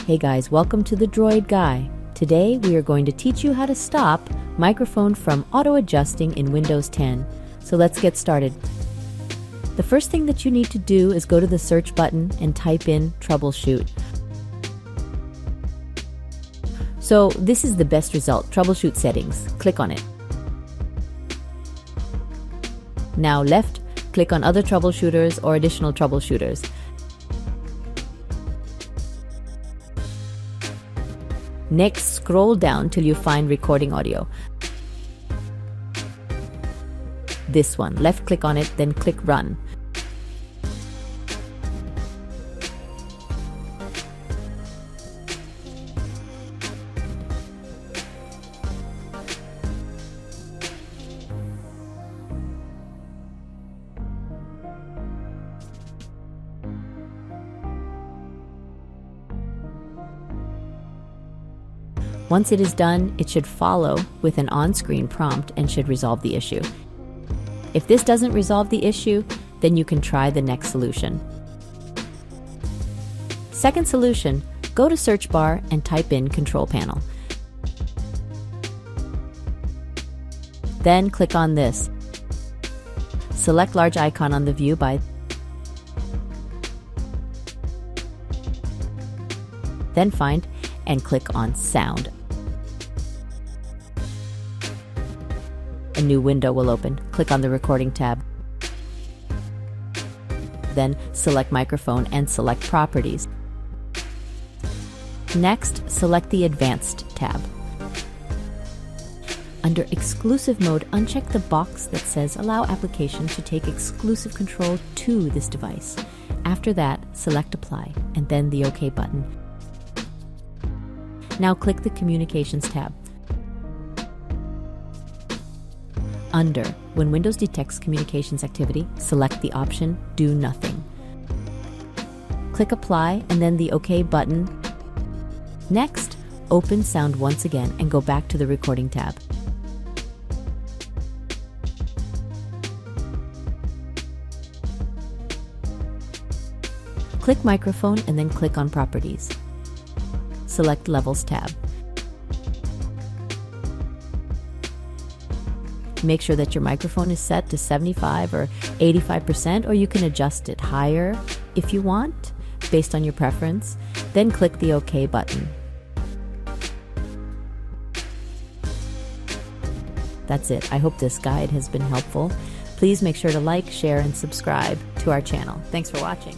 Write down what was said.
Hey guys, welcome to the Droid Guy. Today we are going to teach you how to stop microphone from auto-adjusting in Windows 10. So let's get started. The first thing that you need to do is go to the search button and type in troubleshoot. So this is the best result, troubleshoot settings. Click on it. Now left, click on other troubleshooters or additional troubleshooters. Next, scroll down till you find recording audio. This one, left click on it, then click run. Once it is done, it should follow with an on-screen prompt and should resolve the issue. If this doesn't resolve the issue, then you can try the next solution. Second solution, go to search bar and type in control panel. Then click on this. Select large icon on the view by. Then find and click on sound. A new window will open. Click on the recording tab. Then select microphone and select properties. Next, select the advanced tab. Under exclusive mode, uncheck the box that says allow application to take exclusive control to this device. After that, select apply and then the OK button. Now click the Communications tab. Under When Windows detects communications activity, select the option Do Nothing. Click Apply and then the OK button. Next, open Sound once again and go back to the Recording tab. Click Microphone and then click on Properties. Select Levels tab. Make sure that your microphone is set to 75 or 85%, or you can adjust it higher if you want, based on your preference. Then click the OK button. That's it. I hope this guide has been helpful. Please make sure to like, share, and subscribe to our channel. Thanks for watching.